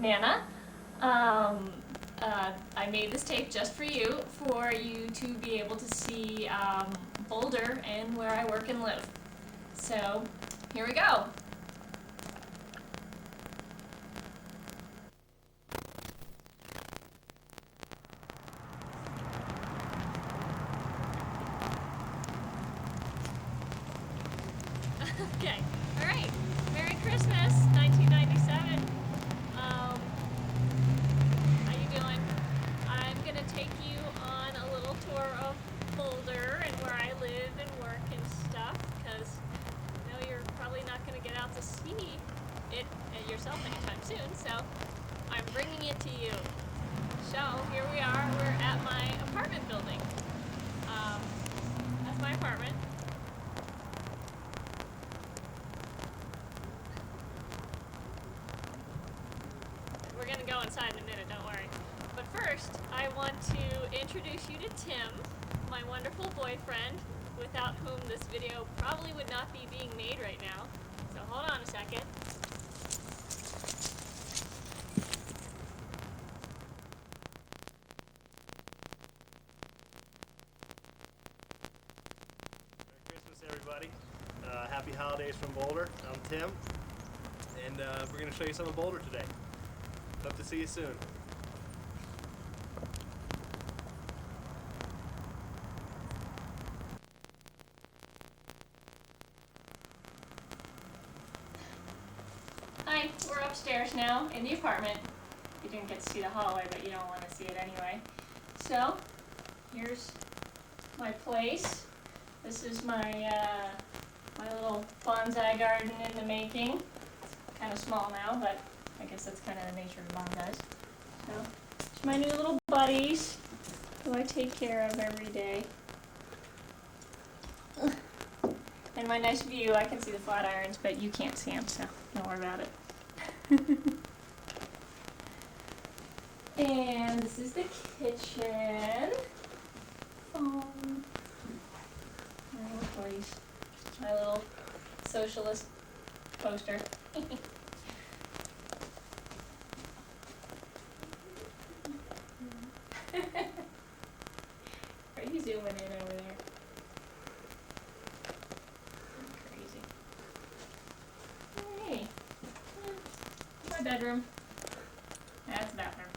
Nana. I made this tape just for you to be able to see Boulder and where I work and live. So, here we go. Okay, all right. Merry Christmas, 1997. How you doing? I'm gonna take you on a little tour of Boulder and where I live and work and stuff, because I know you're probably not gonna get out to see it yourself anytime soon, so I'm bringing it to you. So here we are. We're at my apartment building. That's my apartment. We're gonna go inside in a minute, don't worry. But first, I want to introduce you to Tim, my wonderful boyfriend, without whom this video probably would not be being made right now. So hold on a second. Merry Christmas, everybody. Happy holidays from Boulder. I'm Tim, and we're going to show you some of Boulder today. Hope to see you soon. Hi, we're upstairs now in the apartment. You didn't get to see the hallway, but you don't want to see it anyway. So, here's my place. This is my my little bonsai garden in the making. It's kind of small now, but I guess that's kind of the nature of bonsais. So, it's my new little buddies who I take care of every day. And my nice view, I can see the flat irons, but you can't see them, so don't worry about it. And this is the kitchen. My little toys. My little socialist poster. Are you zooming in over there? Crazy. Hey. My bedroom. That's the bathroom.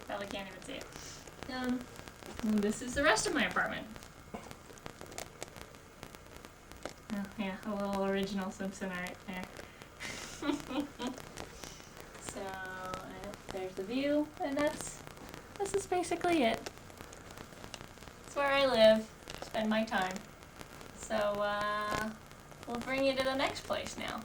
Probably can't even see it. And this is the rest of my apartment. Oh, yeah, a little original Simpson art there. So, there's the view, and this is basically it. It's where I live, spend my time. So, we'll bring you to the next place now.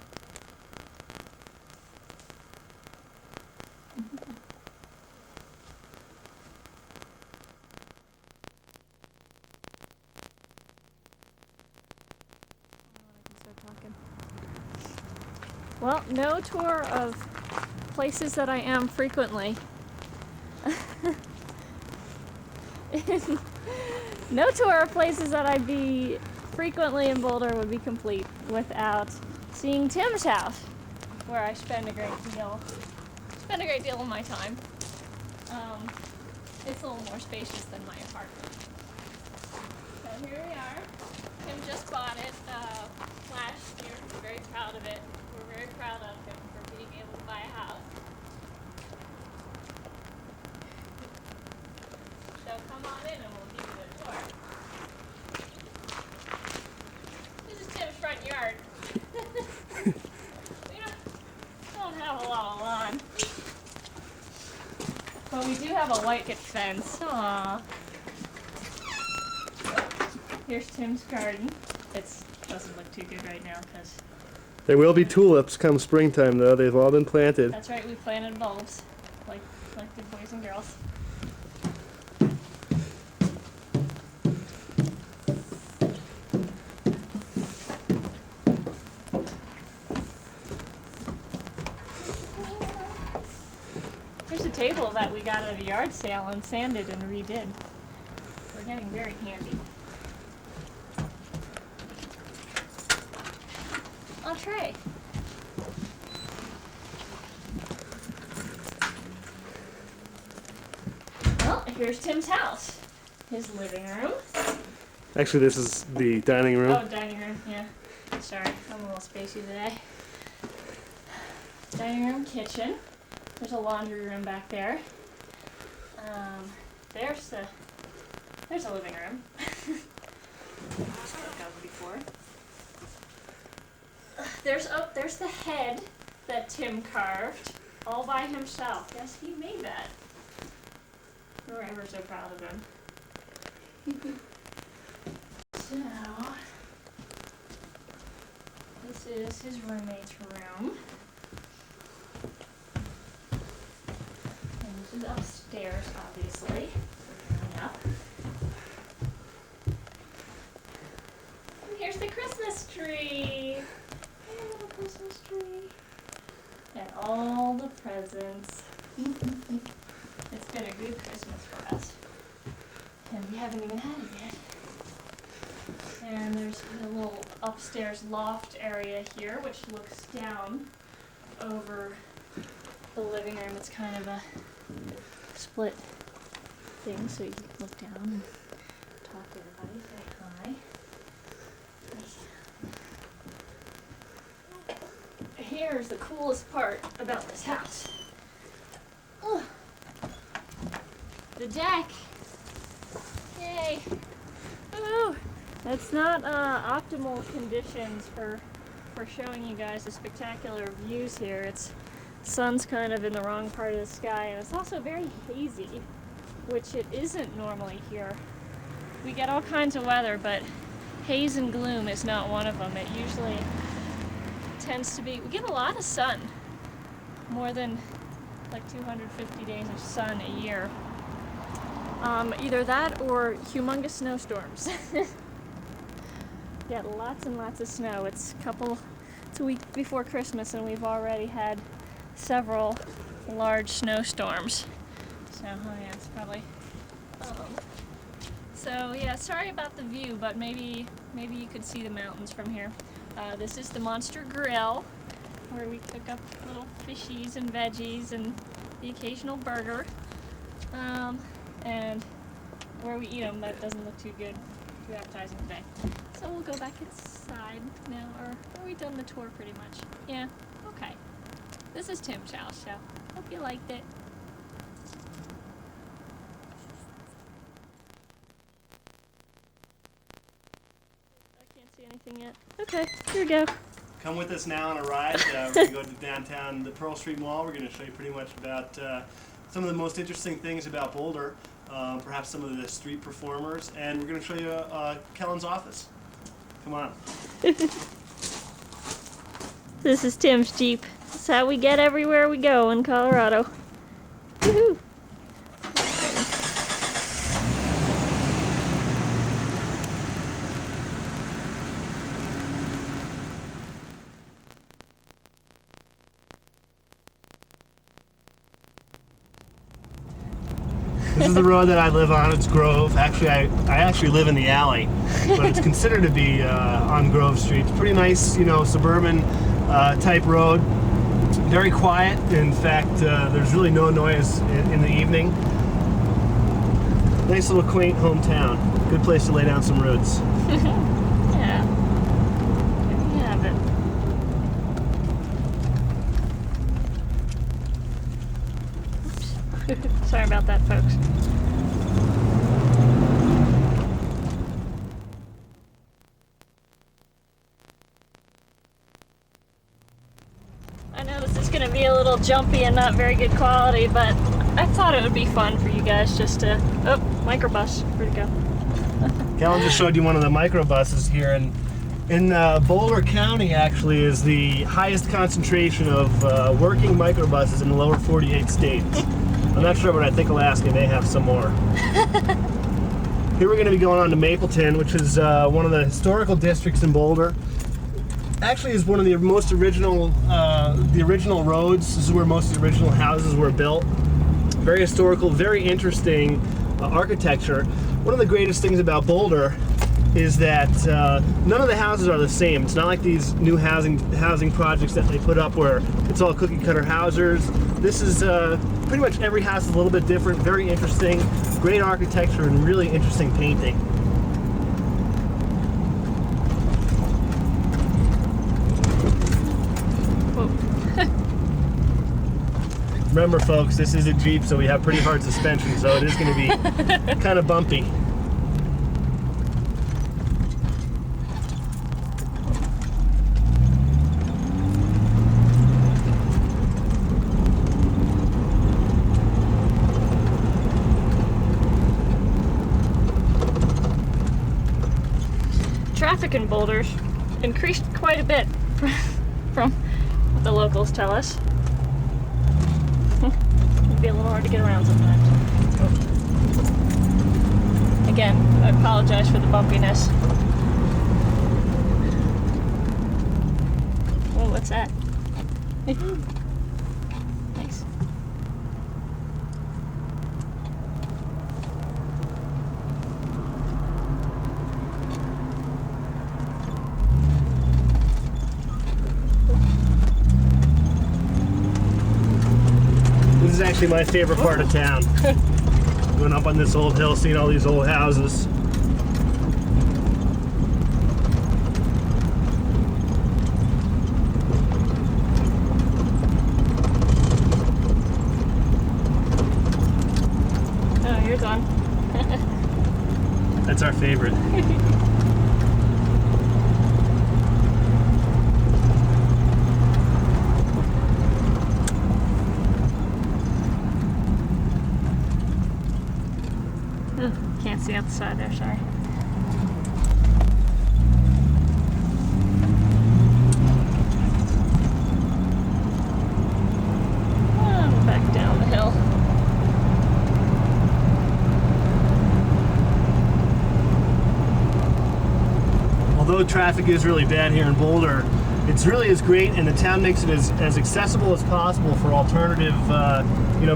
Well, no tour of places that I am frequently. No tour of places that I be frequently in Boulder would be complete without seeing Tim's house, where I spend a great deal of my time. It's a little more spacious than my apartment. So here we are. Tim just bought it last year. We're very proud of it. We're very proud of him for being able to buy a house. So come on in and we'll give you a tour. This is Tim's front yard. We don't have a lot of lawn. But we do have a white picket fence. Aww. Here's Tim's garden. It doesn't look too good right now because... There will be tulips come springtime, though. They've all been planted. That's right, we planted bulbs, like good boys and girls. Here's a table that we got at a yard sale and sanded and redid. We're getting very handy. A tray. here's Tim's house. His living room. Actually, this is the dining room. Oh, dining room, yeah. Sorry, I'm a little spacey today. Dining room, kitchen. There's a laundry room back there. There's a living room. Before. There's the head that Tim carved all by himself. Yes, he made that. We're ever so proud of him. So, this is his roommate's room. And this is upstairs, obviously. Up. And here's the Christmas tree. A little Christmas tree. And all the presents. It's been a good Christmas for us. And we haven't even had it yet. And there's a little upstairs loft area here, which looks down over the living room. It's kind of a split thing, so you can look down and talk to everybody, say hi. Here's the coolest part about this house. Ugh. The deck. Yay. Woo! It's not optimal conditions for showing you guys the spectacular views here. It's sun's kind of in the wrong part of the sky, and it's also very hazy, which it isn't normally here. We get all kinds of weather, but haze and gloom is not one of them. It usually tends to be, we get a lot of sun, more than like 250 days of sun a year. Either that or humongous snowstorms. Get lots and lots of snow. It's a week before Christmas, and we've already had several large snowstorms. So, oh yeah, it's probably. So yeah, sorry about the view, but maybe you could see the mountains from here. This is the Monster Grill, where we cook up little fishies and veggies and the occasional burger. And where we eat them, that doesn't look too good, too appetizing today. So we'll go back inside now, or are we done the tour pretty much? Yeah, okay. This is Tim's house, so hope you liked it. I can't see anything yet. Okay, here we go. Come with us now on a ride. We're going to go to downtown, the Pearl Street Mall. We're going to show you pretty much about some of the most interesting things about Boulder, perhaps some of the street performers, and we're going to show you Kellen's office. Come on. This is Tim's Jeep. This is how we get everywhere we go in Colorado. Woohoo! This is the road that I live on. It's Grove. Actually, I actually live in the alley, but it's considered to be on Grove Street. It's pretty nice, suburban type road. Very quiet. In fact, there's really no noise in the evening. Nice little quaint hometown. Good place to lay down some roots. Yeah. There you have it. Oops. Sorry about that, folks. I know this is going to be a little jumpy and not very good quality, but I thought it would be fun for you guys just to... Oh, microbus. Where'd it go? Kellen just showed you one of the microbuses here, and in Boulder County actually is the highest concentration of working microbuses in the lower 48 states. I'm not sure, but I think Alaska may have some more. Here we're going to be going on to Mapleton, which is one of the historical districts in Boulder. Actually is one of the most original, the original roads. This is where most of the original houses were built. Very historical, very interesting architecture. One of the greatest things about Boulder is that none of the houses are the same. It's not like these new housing projects that they put up where it's all cookie cutter houses. This is pretty much every house is a little bit different, very interesting, great architecture and really interesting painting. Remember folks, this is a Jeep, so we have pretty hard suspension, so it is going to be kind of bumpy. Traffic in Boulder increased quite a bit from what the locals tell us. It'd be a little hard to get around sometimes. Again, I apologize for the bumpiness. Oh, what's that? Nice. This is actually my favorite part of town. Going up on this old hill, seeing all these old houses. Oh, here's one. That's our favorite. Can't see out the side there, sorry. Back down the hill. Although traffic is really bad here in Boulder, it's really is great, and the town makes it as accessible as possible for alternative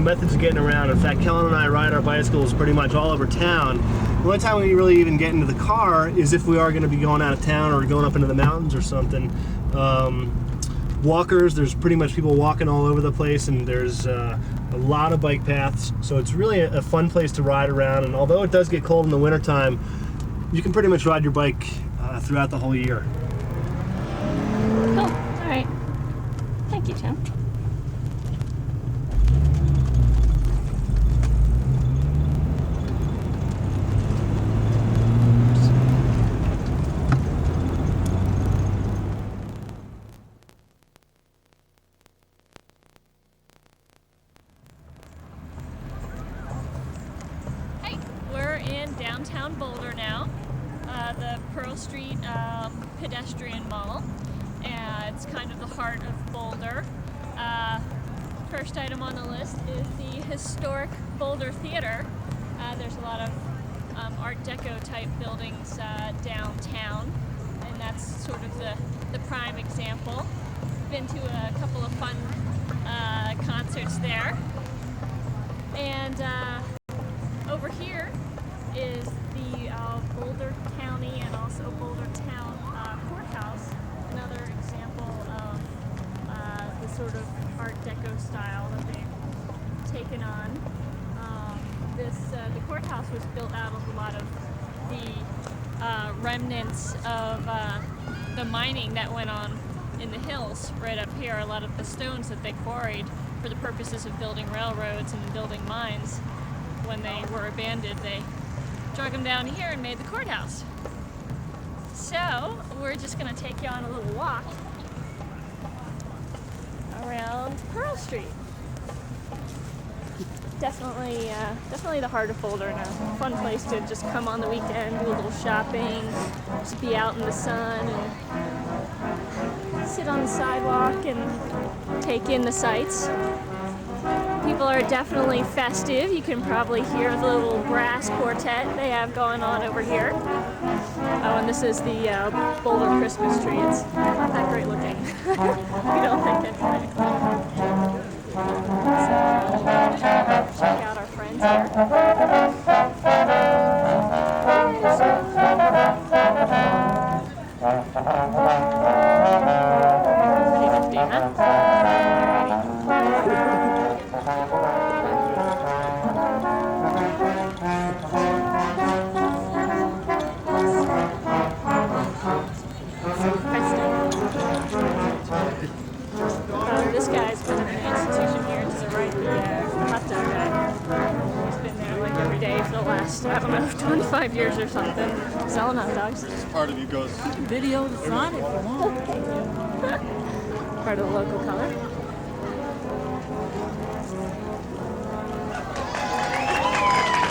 methods of getting around. In fact, Kellen and I ride our bicycles pretty much all over town. The only time we really even get into the car is if we are going to be going out of town or going up into the mountains or something. Walkers, there's pretty much people walking all over the place, and there's a lot of bike paths, so it's really a fun place to ride around. And although it does get cold in the wintertime, you can pretty much ride your bike throughout the whole year. Cool. All right. Thank you, Tim. Hey, we're in downtown Boulder now. The Pearl Street pedestrian mall. It's kind of the heart of Boulder. First item on the list is the historic Boulder Theater. There's a lot of Art Deco type buildings downtown, and that's sort of the prime example. Been to a couple of fun concerts there. And over here is the Boulder County and also Boulder Town Courthouse, another example of the sort of Art Deco style that they've taken on. The courthouse was built out of a lot of the remnants of the mining that went on in the hills right up here. A lot of the stones that they quarried for the purposes of building railroads and building mines, when they were abandoned, they drug them down here and made the courthouse. So we're just going to take you on a little walk around Pearl Street. Definitely the heart of Boulder, and a fun place to just come on the weekend, do a little shopping, just be out in the sun and sit on the sidewalk and take in the sights. People are definitely festive. You can probably hear the little brass quartet they have going on over here. Oh, and this is the Boulder Christmas tree. It's not that great looking. I don't think it's very cool. So, check out our friends here. This guy's been in the institution here to the right, the hot dog guy. He's been there like every day for the last, I don't know, 25 years or something, selling hot dogs. Part of you goes. Video the front if you want. Part of the local color.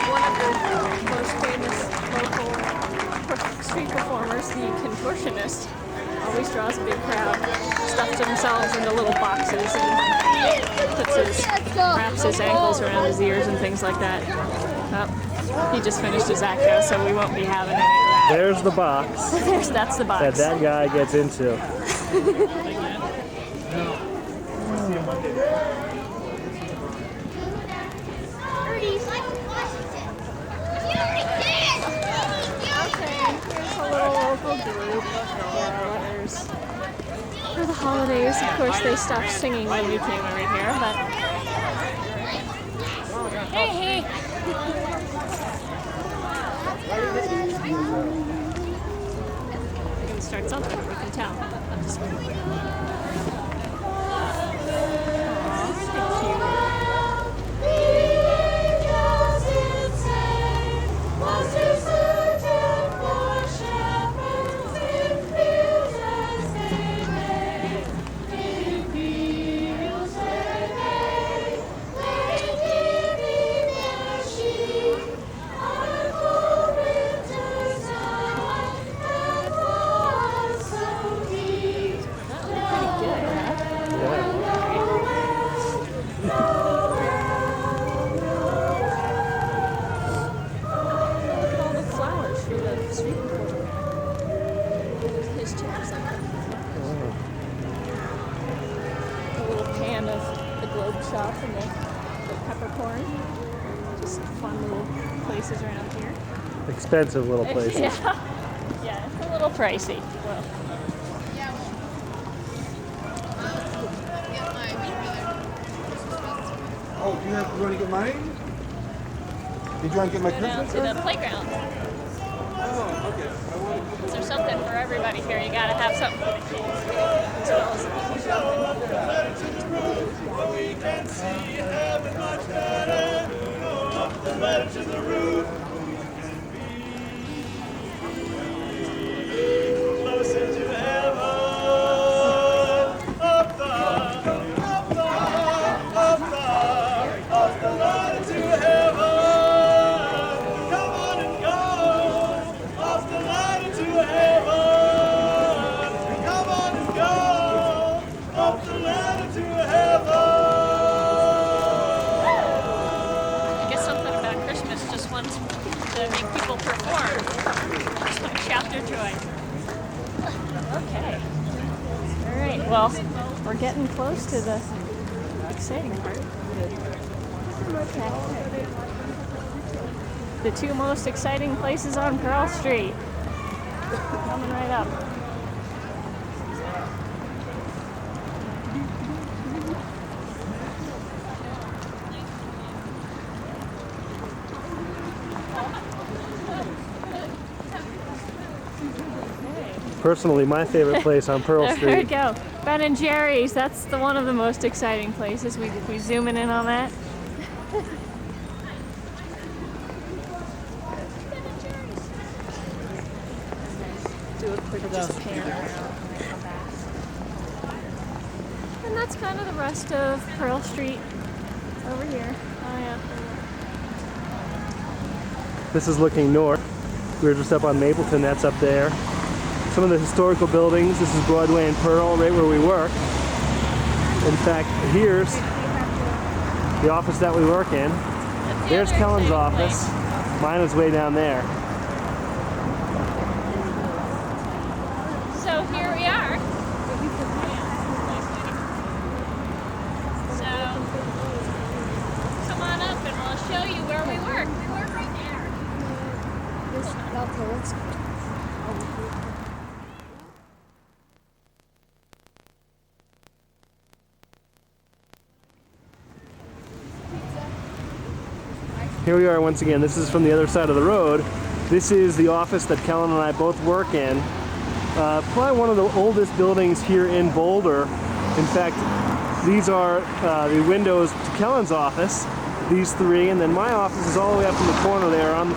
One of the most famous local street performers, the contortionist, always draws a big crowd, stuffs themselves into little boxes and wraps his ankles around his ears and things like that. Well, he just finished his act though, so we won't be having any of that. There's the box That's the box. that guy gets into. Okay, here's a little local group. For the holidays, of course, they stopped singing when we came over here, but hey, hey. We're gonna start something. We can tell. And the peppercorn. Just fun little places around here. Expensive little places. Yeah, it's a little pricey. Well, Oh, you want to get mine? Did you want to get my go down Christmas? to the playground. Oh, okay. There's something for everybody here. You gotta have something for the kids as well as the We can see heaven much better. Go up the ladder to the roof. We can be closer to heaven. Up the ladder to heaven. Come on and go. Up the ladder to heaven. Come on and go. Up the ladder to heaven. to make people perform. Just want to shout their joy. Okay. All right. Well, we're getting close to the exciting part. Okay. The two most exciting places on Pearl Street. Coming right up. Personally, my favorite place on Pearl There we Street. go. Ben and Jerry's. That's the one of the most exciting places. We zooming in on that. Do a quick just pan around and come back. And that's kind of the rest of Pearl Street over here. Oh yeah. This is looking north. We were just up on Mapleton, that's up there. Some of the historical buildings. This is Broadway and Pearl, right where we work. In fact, here's the office that we work in. There's Kellen's office. Mine is way down there. So here we are. So come on up and we'll show you where we work. We work right there. Here we are once again. This is from the other side of the road. This is the office that Kellen and I both work in. Probably one of the oldest buildings here in Boulder. In fact, these are the windows to Kellen's office, these three, and then my office is all the way up in the corner there on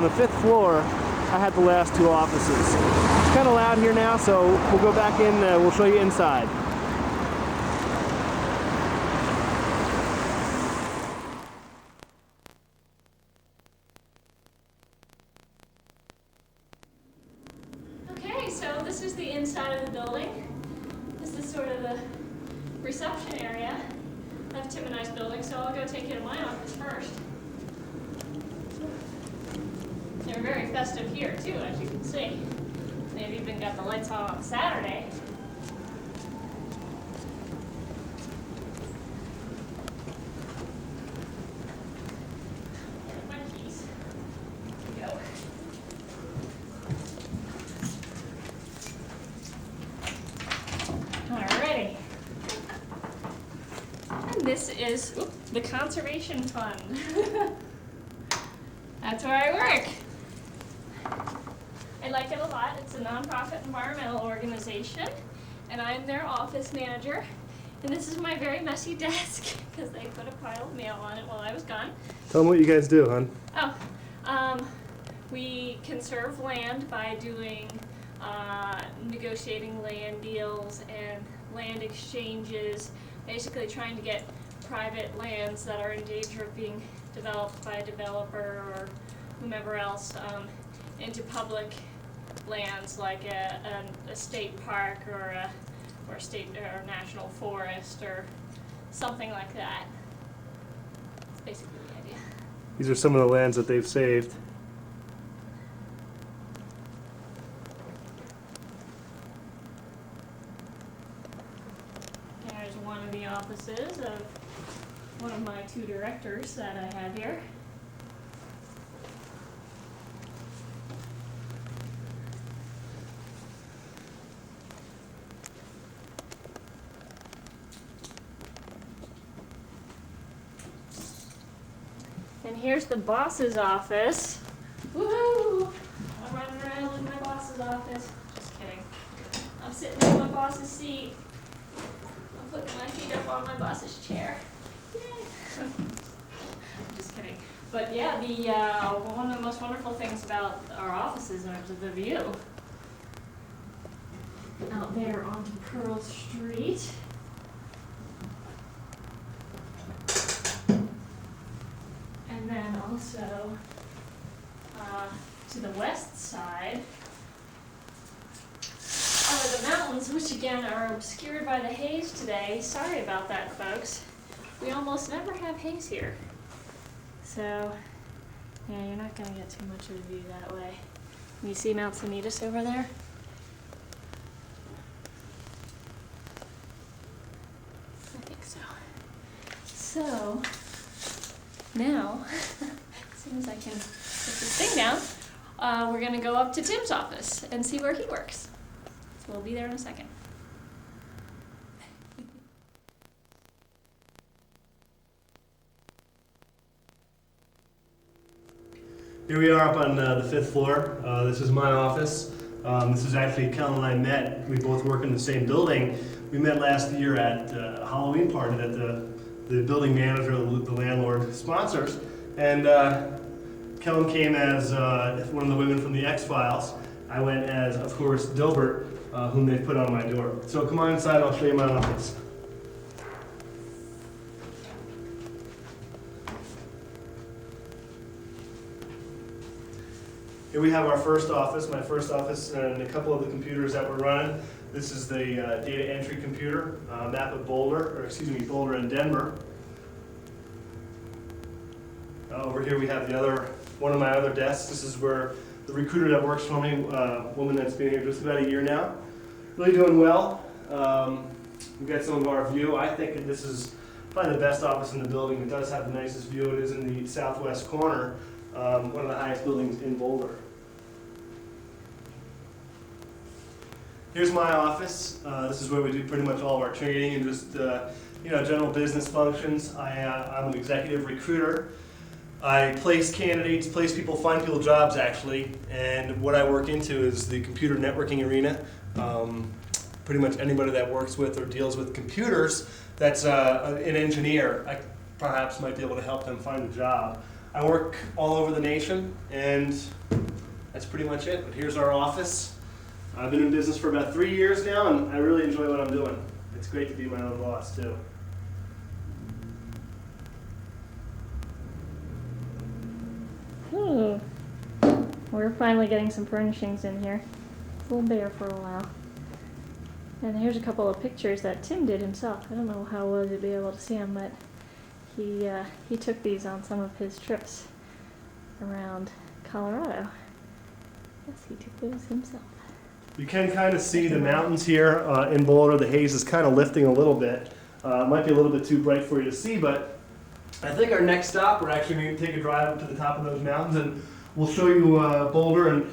the fifth floor. I had the last two offices. It's kind of loud here now, so we'll go back in, we'll show you inside. Okay, so this is the inside of the building. This is sort of the reception area of Tim and I's building, so I'll go take you to my office first. They're very festive here too, as you can see. They've even got the lights on Saturday. There's my keys. Here we go. Alrighty. And this is the Conservation Fund. That's where I work. I like it a lot. It's a nonprofit environmental organization, and I'm their office manager. And this is my very messy desk because they put a pile of mail on it while I was gone. Tell them what you guys do, hon. We conserve land by doing negotiating land deals and land exchanges, basically trying to get private lands that are in danger of being developed by a developer or whomever else into public lands like a state park or a state or national forest or something like that. That's basically the idea. These are some of the lands that they've saved. There's one of the offices of one of my two directors that I have here. And here's the boss's office. Woohoo! I'm running around in my boss's office. Just kidding. I'm sitting in my boss's seat. I'm putting my feet up on my boss's chair. Yay! I'm just kidding. But yeah, one of the most wonderful things about our offices is the view. Out there onto Pearl Street. And then also to the west side are the mountains, which again are obscured by the haze today. Sorry about that, folks. We almost never have haze here. So, yeah, you're not going to get too much of a view that way. You see Mount Sanitas over there? I think so. So, now, as soon as I can put this thing down, we're going to go up to Tim's office and see where he works. So we'll be there in a second. Here we are up on the fifth floor. This is my office. This is actually Kellen and I met. We both work in the same building. We met last year at a Halloween party that the building manager, the landlord, sponsors. And Kellen came as one of the women from the X-Files. I went as, of course, Dilbert, whom they put on my door. So come on inside, I'll show you my office. Here we have our first office, my first office, and a couple of the computers that we're running. This is the data entry computer, map of Boulder, Boulder and Denver. Over here we have one of my other desks. This is where the recruiter that works for me, a woman that's been here just about a year now, really doing well. We've got some of our view. I think that this is probably the best office in the building. It does have the nicest view. It is in the southwest corner, one of the highest buildings in Boulder. Here's my office. This is where we do pretty much all of our training and just general business functions. I'm an executive recruiter. I place candidates, place people, find people jobs actually, and what I work into is the computer networking arena. Pretty much anybody that works with or deals with computers that's an engineer, I perhaps might be able to help them find a job. I work all over the nation, and that's pretty much it. But here's our office. I've been in business for about 3 years now, and I really enjoy what I'm doing. It's great to be my own boss, too. Ooh. We're finally getting some furnishings in here. It's a little bare for a while. And here's a couple of pictures that Tim did himself. I don't know how well you'll be able to see them, but he took these on some of his trips around Colorado. Yes, he took those himself. You can kind of see the mountains here in Boulder. The haze is kind of lifting a little bit. It might be a little bit too bright for you to see, but I think our next stop, we're actually going to take a drive up to the top of those mountains, and we'll show you Boulder and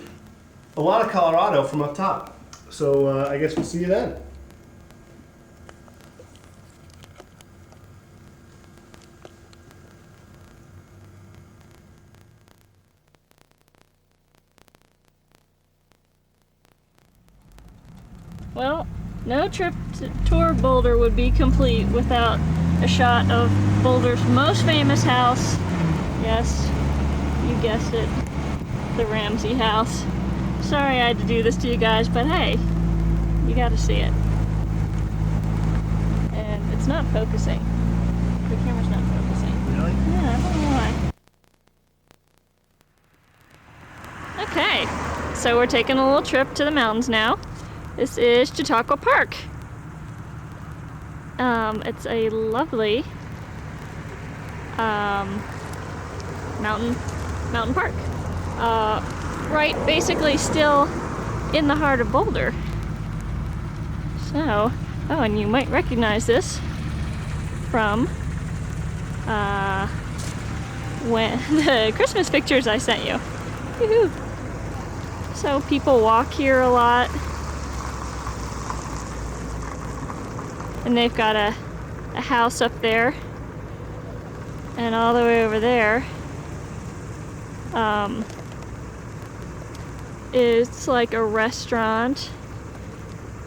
a lot of Colorado from up top. So I guess we'll see you then. Well, no trip to tour Boulder would be complete without a shot of Boulder's most famous house. Yes, you guessed it, the Ramsey house. Sorry I had to do this to you guys, but hey, you gotta see it. And it's not focusing. The camera's not focusing. Really? Yeah, I don't know why. Okay, so we're taking a little trip to the mountains now. This is Chautauqua Park. It's a lovely mountain park. Right, basically still in the heart of Boulder. So, oh, and you might recognize this from when the Christmas pictures I sent you. Woohoo! So people walk here a lot. And they've got a house up there, and all the way over there is like a restaurant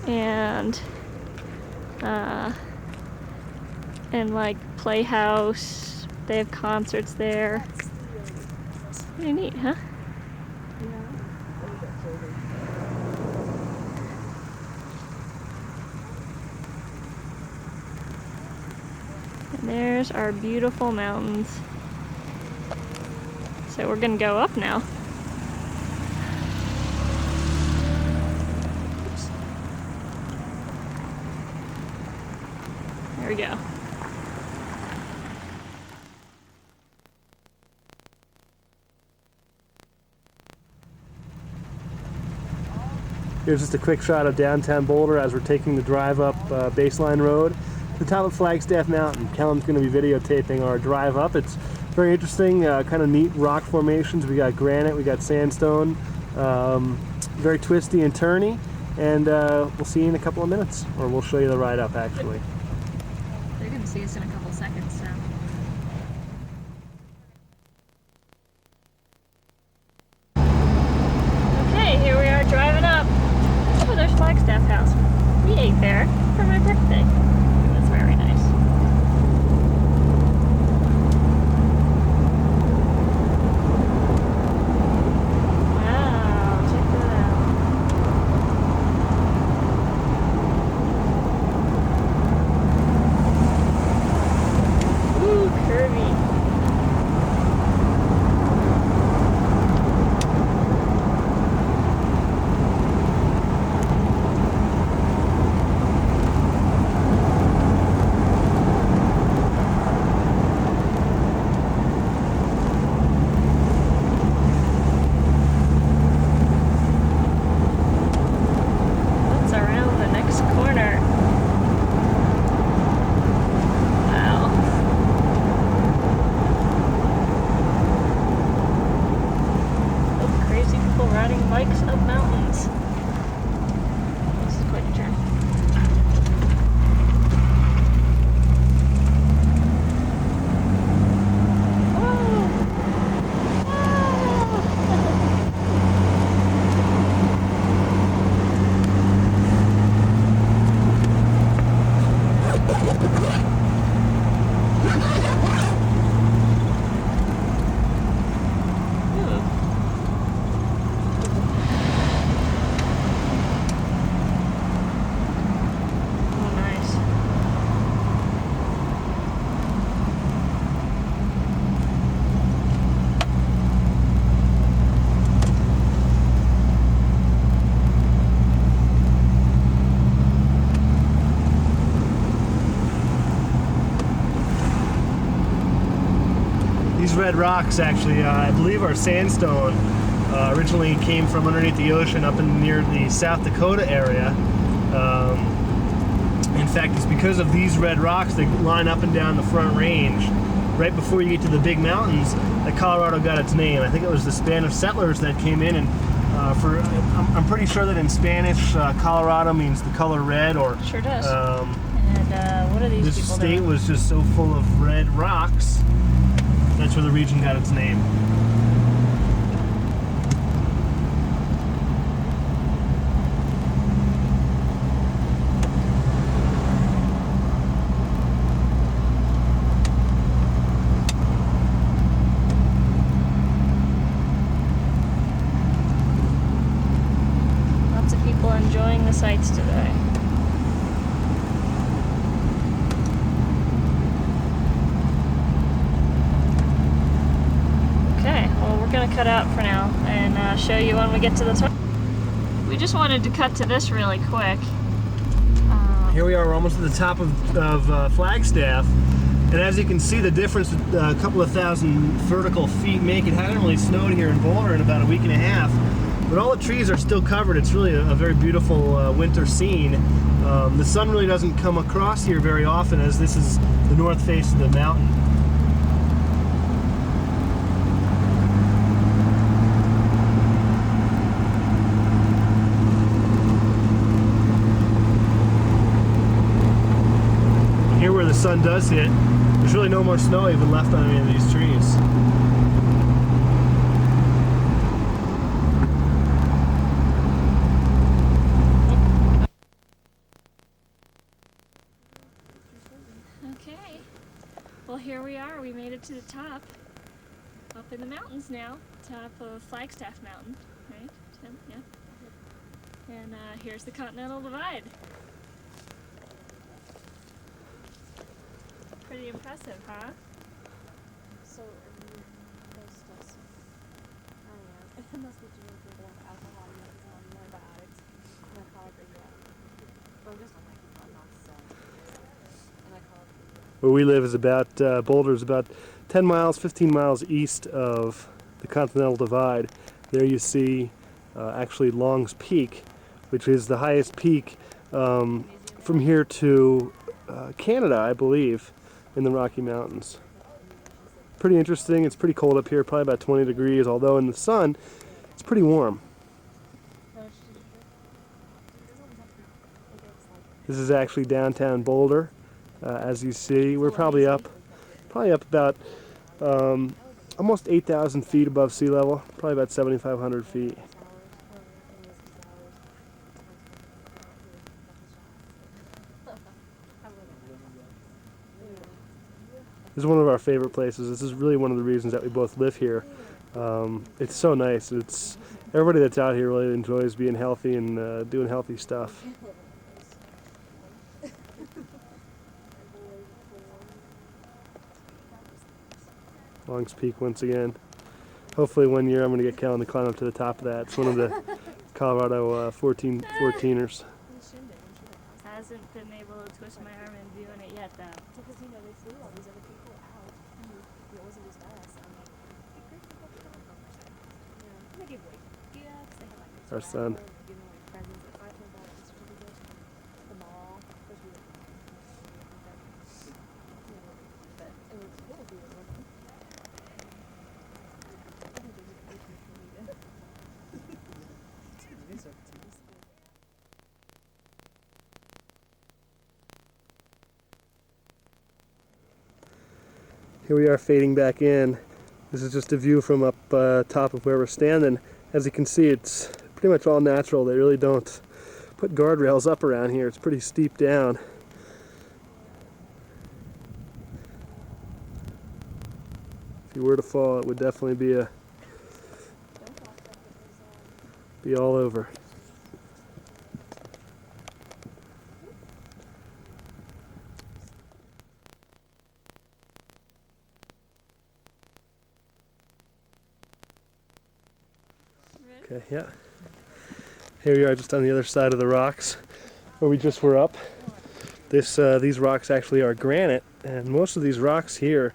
and like playhouse. They have concerts there. Pretty neat, huh? There's our beautiful mountains. So we're gonna go up now. Oops. There we go. Here's just a quick shot of downtown Boulder as we're taking the drive up Baseline Road. The top of Flagstaff Mountain. Kellen's going to be videotaping our drive up. It's very interesting, kind of neat rock formations. We got granite, we got sandstone, very twisty and turny, and we'll see you in a couple of minutes, or we'll show you the ride up actually. They're going to see us in a couple seconds, so. Okay, here we are driving up. Oh, there's Flagstaff House. We ate there for my birthday. Very nice. Wow, check that out. These red rocks actually, I believe, are sandstone. Originally came from underneath the ocean up in near the South Dakota area. In fact, it's because of these red rocks that line up and down the Front Range, right before you get to the big mountains, that Colorado got its name. I think it was the Spanish settlers that came in, and I'm pretty sure that in Spanish, Colorado means the color red, or Sure does. And what are these this people state doing? was just so full of red rocks. That's where the region got its name. Lots of people enjoying the sights today. Okay, well, we're gonna cut out for now and show you when we get to the top. We just wanted to cut to this really quick. Here we are, we're almost at the top of Flagstaff, and as you can see, the difference a couple of thousand vertical feet make. It hadn't really snowed here in Boulder in about a week and a half, but all the trees are still covered. It's really a very beautiful winter scene. The sun really doesn't come across here very often, as this is the north face of the mountain. Here where the sun does hit, there's really no more snow even left on any of these trees. Okay, well, here we are. We made it to the top, up in the mountains now, top of Flagstaff Mountain, right, Tim? Yeah. And here's the Continental Divide. Pretty impressive, huh? So, those I am. It must be doing people with alcohol use and antibiotics. And I call it I'm just I'm not so. And I call it Where we live is about, Boulder is about 10 miles, 15 miles east of the Continental Divide. There you see actually Long's Peak, which is the highest peak from here to Canada, I believe, in the Rocky Mountains. Pretty interesting. It's pretty cold up here, probably about 20 degrees, although in the sun it's pretty warm. This is actually downtown Boulder. As you see, we're probably up about almost 8,000 feet above sea level, probably about 7,500 feet. This is one of our favorite places. This is really one of the reasons that we both live here. It's so nice. It's everybody that's out here really enjoys being healthy and doing healthy stuff. Long's Peak once again. Hopefully one year I'm going to get Kellen to climb up to the top of that. It's one of the Colorado 14ers. Hasn't been able to twist my arm in doing it yet, though. because they flew all these other people out. It wasn't just us. They gave away gifts. They had like Our son. giving away presents. If I told about the certificate, the mall, which we but it was cool if we were working. I think there's a patient for me to. Here we are fading back in. This is just a view from up top of where we're standing. As you can see, it's pretty much all natural. They really don't put guardrails up around here. It's pretty steep down. If you were to fall, it would definitely be all over. Okay, yeah. Here we are just on the other side of the rocks where we just were up. These rocks actually are granite, and most of these rocks here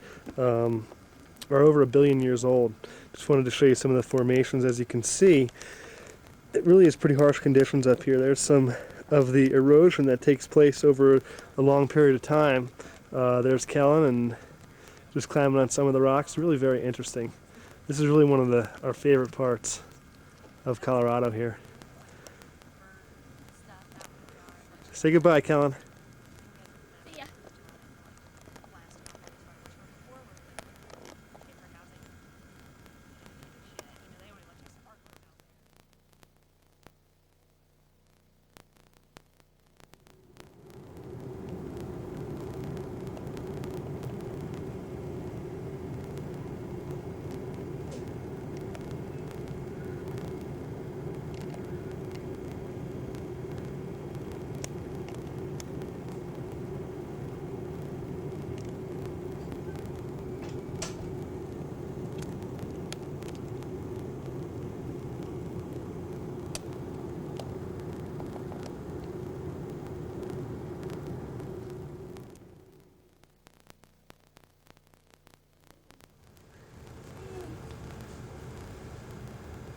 are over 1 billion years old. Just wanted to show you some of the formations. As you can see, it really is pretty harsh conditions up here. There's some of the erosion that takes place over a long period of time. There's Kellen and just climbing on some of the rocks. Really very interesting. This is really one of our favorite parts of Colorado here. Say goodbye, Kellen. See ya.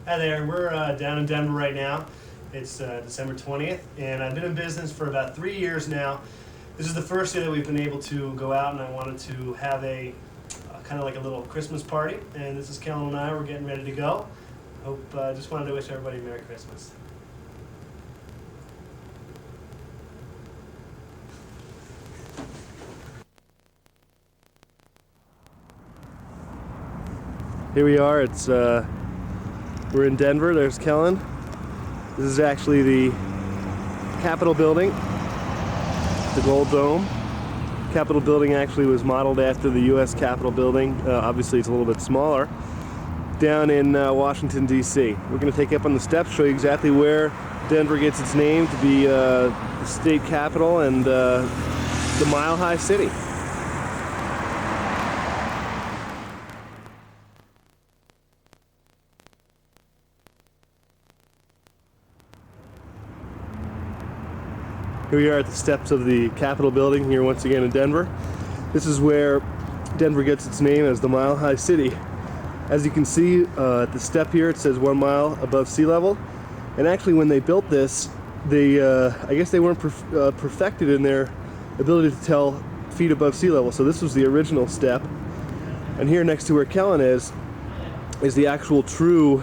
Hi there, we're down in Denver right now. It's December 20th, and I've been in business for about 3 years now. This is the first day that we've been able to go out, and I wanted to have a kind of like a little Christmas party. And this is Kellen and I, we're getting ready to go. Just wanted to wish everybody Merry Christmas. Here we are, we're in Denver. There's Kellen. This is actually the Capitol building, the Gold Dome. Capitol building actually was modeled after the U.S. Capitol building. Obviously it's a little bit smaller. Down in Washington, D.C. We're going to take you up on the steps, show you exactly where Denver gets its name to be the state capital and the mile-high city. Here we are at the steps of the Capitol building here once again in Denver. This is where Denver gets its name as the Mile High City. As you can see at the step here, it says 1 mile above sea level. And actually when they built this, I guess they weren't perfected in their ability to tell feet above sea level. So this was the original step. And here next to where Kellen is the actual true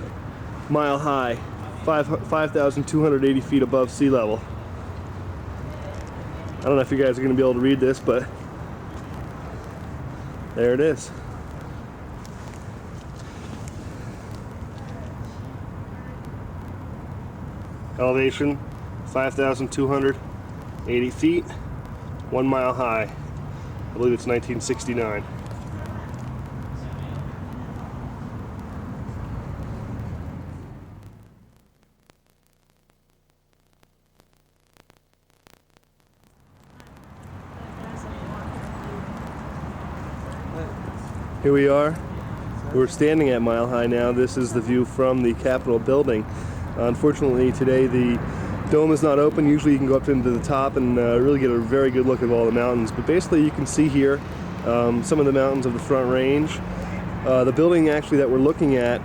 mile high, 5,280 feet above sea level. I don't know if you guys are going to be able to read this, but there it is. Elevation 5,280 feet, 1 mile high. I believe it's 1969. Here we are. We're standing at Mile High now. This is the view from the Capitol building. Unfortunately today the dome is not open. Usually you can go up into the top and really get a very good look of all the mountains. But basically you can see here some of the mountains of the Front Range. The building actually that we're looking at,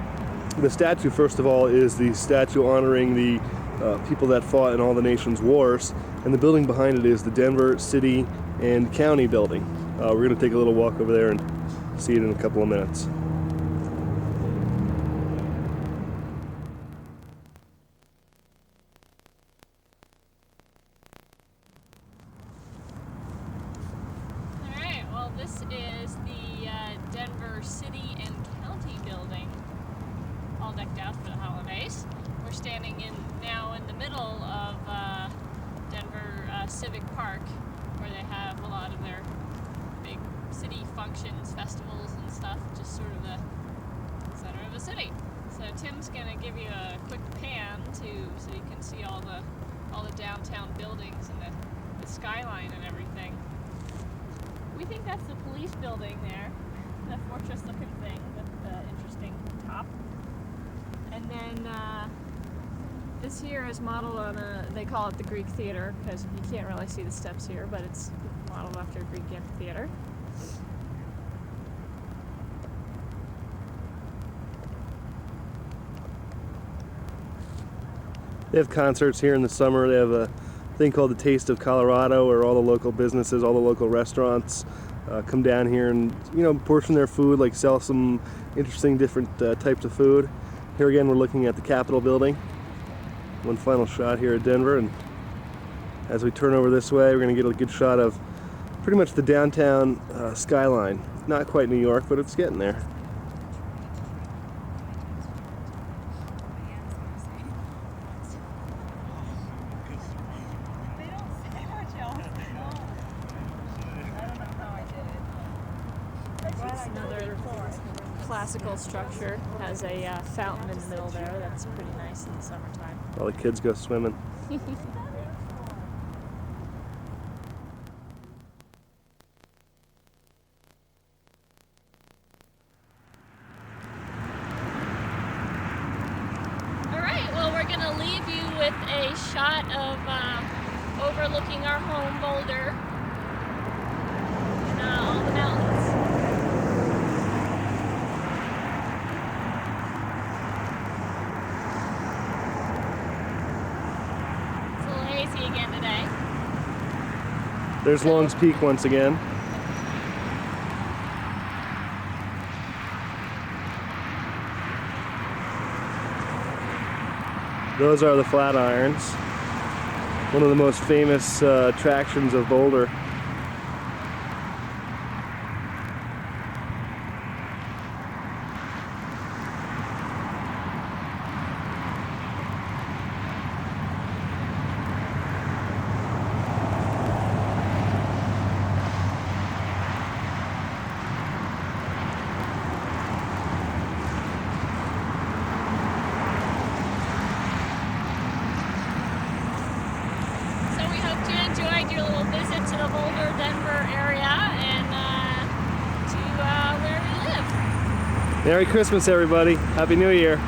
the statue first of all is the statue honoring the people that fought in all the nation's wars. And the building behind it is the Denver City and County building. We're going to take a little walk over there and see it in a couple of minutes. Alright, well this is the Denver City and County building, all decked out for the holidays. We're standing now in the middle of Denver Civic Park, where they have a lot of their big city functions, festivals and stuff, just sort of the center of the city. So Tim's gonna give you a quick pan so you can see all the downtown buildings and the skyline and everything. We think that's the police building there, the fortress looking thing with the interesting top. And then this here is modeled on they call it the Greek Theater, because you can't really see the steps here, but it's modeled after a Greek amphitheater. They have concerts here in the summer. They have a thing called the Taste of Colorado, where all the local businesses, all the local restaurants come down here and, you know, portion their food, like sell some interesting different types of food. Here again, we're looking at the Capitol building. One final shot here at Denver, and as we turn over this way, we're going to get a good shot of pretty much the downtown skyline. Not quite New York, but it's getting there. Another classical structure has a fountain in the middle there. That's pretty nice in the summertime. All the kids go swimming. All right, well, we're going to leave you with a shot of overlooking our home, Boulder, and all the mountains. It's a little hazy again today. There's Long's Peak once again. Those are the Flatirons, one of the most famous attractions of Boulder. Enjoyed your little visit to the Boulder, Denver area and to where we live. Merry Christmas, everybody. Happy New Year.